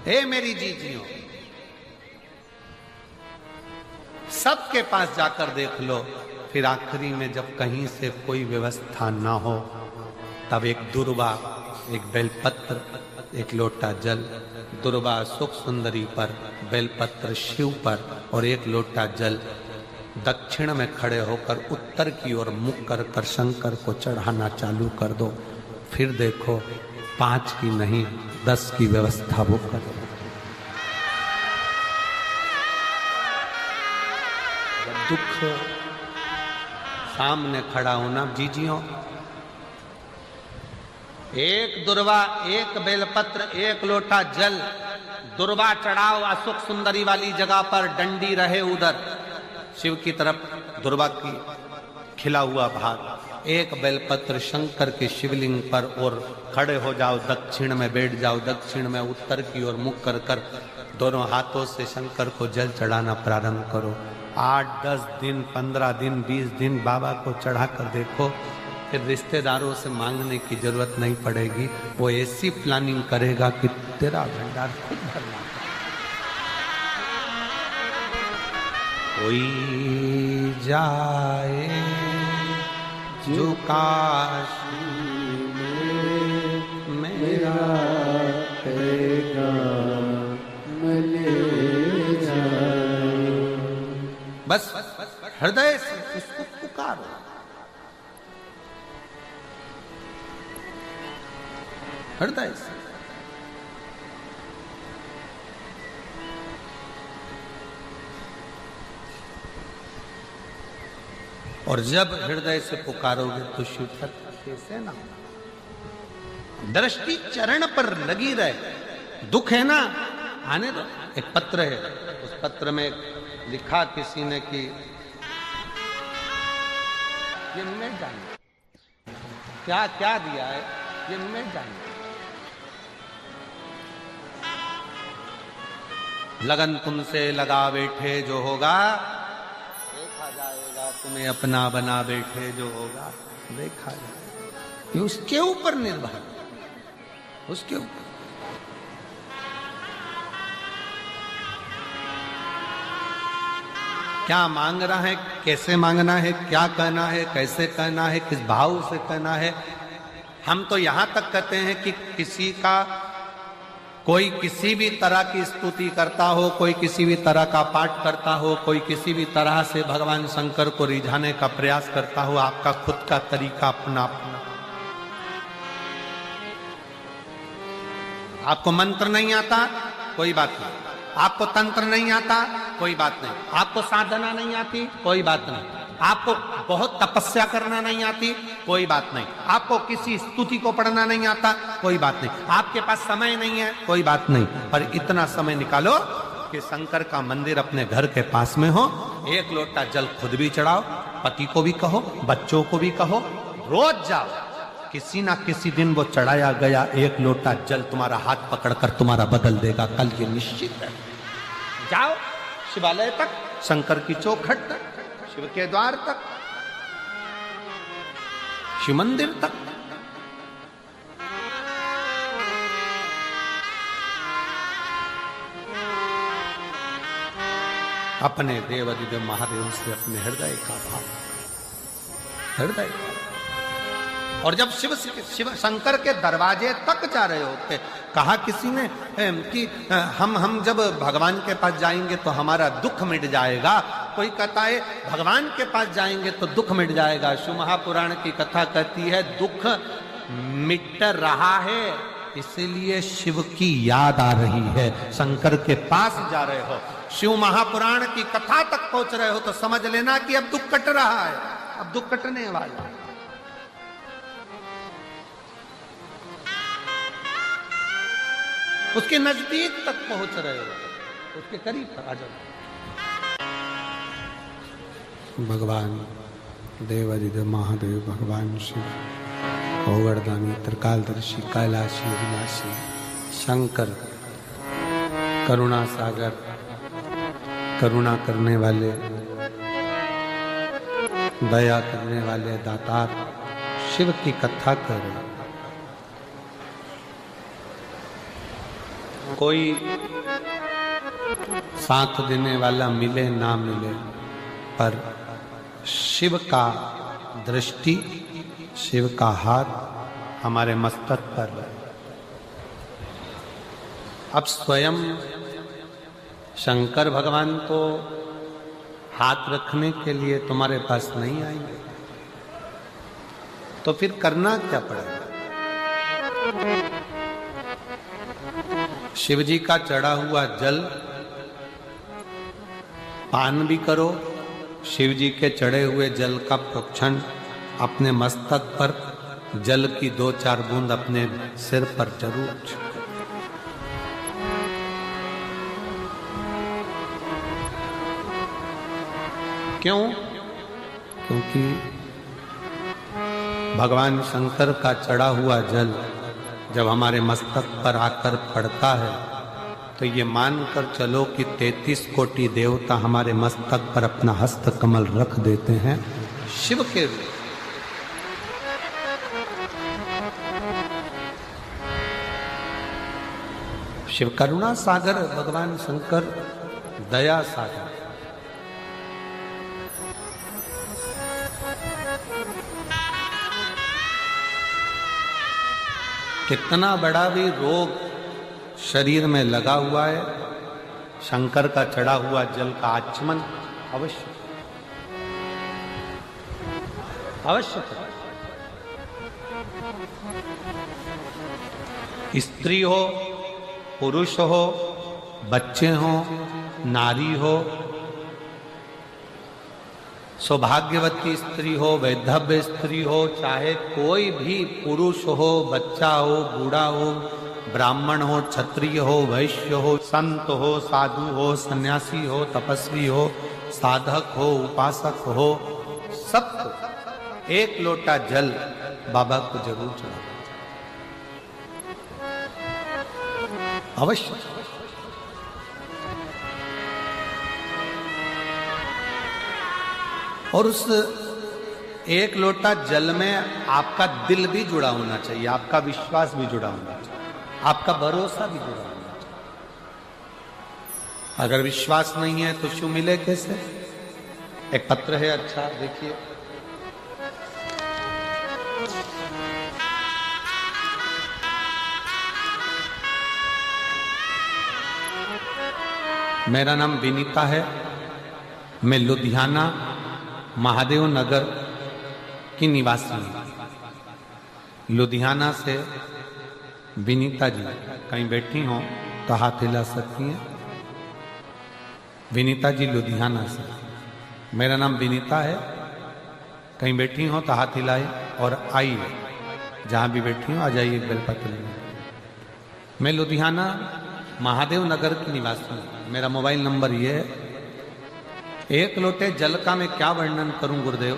हे मेरी जीजियों, सबके पास जाकर देख लो, फिर आखिरी में जब कहीं से कोई व्यवस्था ना हो, तब एक दुर्वा, एक बेलपत्र, एक लोटा जल, दुर्वा सुख सुंदरी पर, बेलपत्र शिव पर और एक लोटा जल दक्षिण में खड़े होकर उत्तर की ओर मुख कर कर शंकर को चढ़ाना चालू कर दो। फिर देखो 5 की नहीं 10 की व्यवस्था वो कर दो। दुख सामने खड़ा होना जीजियों, एक दुर्वा, एक बेलपत्र, एक लोटा जल, दुर्वा चढ़ाओ असुख सुंदरी वाली जगह पर, डंडी रहे उधर शिव की तरफ, दुर्वा की खिला हुआ भाग, एक बेलपत्र शंकर के शिवलिंग पर और खड़े हो जाओ, दक्षिण में बैठ जाओ, दक्षिण में उत्तर की ओर मुख कर कर दोनों हाथों से शंकर को जल चढ़ाना प्रारंभ करो। 8, 10 दिन, 15 दिन, 20 दिन बाबा को चढ़ा कर देखो, फिर रिश्तेदारों से मांगने की जरूरत नहीं पड़ेगी। वो ऐसी प्लानिंग करेगा कि तेरा भंडार खुद भरना। कोई जाए जो काशी में मेरा बस हृदय से उसको पुकारो। हृदय से और जब हृदय से पुकारोगे तो शिव कैसे ना, दृष्टि चरण पर लगी रहे। दुख है ना, आने दो। एक पत्र है, उस पत्र में लिखा किसी ने कि ये मैं जानू, क्या क्या दिया है ये मैं जानू। लगन तुमसे लगा बैठे जो होगा देखा जाएगा, तुम्हें अपना बना बैठे जो होगा देखा जाएगा। ये उसके ऊपर निर्भर, उसके ऊपर। क्या मांग रहा है, कैसे मांगना है, क्या कहना है, कैसे कहना है, किस भाव से कहना है। हम तो यहां तक कहते हैं कि किसी का कोई किसी भी तरह की स्तुति करता हो, कोई किसी भी तरह का पाठ करता हो, कोई किसी भी तरह से भगवान शंकर को रिझाने का प्रयास करता हो, आपका खुद का तरीका अपना अपना। आपको मंत्र नहीं आता कोई बात नहीं, आपको तंत्र नहीं आता कोई बात नहीं, आपको साधना नहीं आती कोई बात नहीं, आपको बहुत तपस्या करना नहीं आती कोई बात नहीं, आपको किसी स्तुति को पढ़ना नहीं आता कोई बात नहीं, आपके पास समय नहीं है कोई बात नहीं, पर इतना समय निकालो कि शंकर का मंदिर अपने घर के पास में हो। एक लोटा जल खुद भी चढ़ाओ, पति को भी कहो, बच्चों को भी कहो, रोज जाओ। किसी ना किसी दिन वो चढ़ाया गया एक लोटा जल तुम्हारा हाथ पकड़कर तुम्हारा बदल देगा, कल ये निश्चित है। जाओ शिवालय तक, शंकर की चौखट तक, शिव के द्वार तक, शिव मंदिर तक। अपने देवादिदेव महादेव से अपने हृदय का भाव, हृदय। और जब शिव शंकर के दरवाजे तक जा रहे होते, कहा किसी ने कि हम जब भगवान के पास जाएंगे तो हमारा दुख मिट जाएगा। कोई कहता है भगवान के पास जाएंगे तो दुख मिट जाएगा। शिव महापुराण की कथा कहती है दुख मिट रहा है, इसीलिए शिव की याद आ रही है। शंकर के पास जा रहे हो, शिव महापुराण की कथा तक पहुंच रहे हो तो समझ लेना कि अब दुख कट रहा है, अब दुख कटने वाला है। उसके नजदीक तक पहुंच रहे हो, उसके करीब आ जाओ। भगवान देवादिदेव महादेव, भगवान शिव ओगरदानी, त्रिकालदर्शी, कैलाशी, विनाशी, शंकर, करुणा सागर, करुणा करने वाले, दया करने वाले दातार शिव की कथा कर रहे। कोई साथ देने वाला मिले ना मिले, पर शिव का दृष्टि, शिव का हाथ हमारे मस्तक पर है। अब स्वयं शंकर भगवान तो हाथ रखने के लिए तुम्हारे पास नहीं आएंगे, तो फिर करना क्या पड़ेगा? शिव जी का चढ़ा हुआ जल पान भी करो, शिव जी के चढ़े हुए जल का प्रोक्षण अपने मस्तक पर, जल की 2-4 बूंद अपने सिर पर जरूर छिड़को। क्यों? क्योंकि भगवान शंकर का चढ़ा हुआ जल जब हमारे मस्तक पर आकर पड़ता है, तो ये मानकर चलो कि 33 कोटि देवता हमारे मस्तक पर अपना हस्त कमल रख देते हैं शिव के रूप। शिव करुणा सागर, भगवान शंकर दया सागर। कितना बड़ा भी रोग शरीर में लगा हुआ है, शंकर का चढ़ा हुआ जल का आचमन अवश्य अवश्य। स्त्री हो, पुरुष हो, बच्चे हो, नारी हो, सौभाग्यवती स्त्री हो, वैधव्य स्त्री हो, चाहे कोई भी पुरुष हो, बच्चा हो, बूढ़ा हो, ब्राह्मण हो, क्षत्रिय हो, वैश्य हो, संत हो, साधु हो, सन्यासी हो, तपस्वी हो, साधक हो, उपासक हो, सबको एक लोटा जल बाबा को जरूर चढ़ाओ अवश्य। और उस एक लोटा जल में आपका दिल भी जुड़ा होना चाहिए, आपका विश्वास भी जुड़ा होना चाहिए, आपका भरोसा भी जुड़ा होना चाहिए। अगर विश्वास नहीं है तो शिव मिले कैसे? एक पत्र है, अच्छा देखिए। मेरा नाम विनीता है, मैं लुधियाना महादेव नगर की निवासी हूँ। लुधियाना से विनीता जी कहीं बैठी हो तो हाथ हिला सकती हैं। विनीता जी लुधियाना से, मेरा नाम विनीता है, कहीं बैठी हो तो हाथ हिलाए और आइए, जहाँ भी बैठी हो आ जाइए एक बेलपत्र में। मैं लुधियाना महादेव नगर की निवासी हूँ। मेरा मोबाइल नंबर ये है। एक लोटे जल का मैं क्या वर्णन करूं गुरुदेव।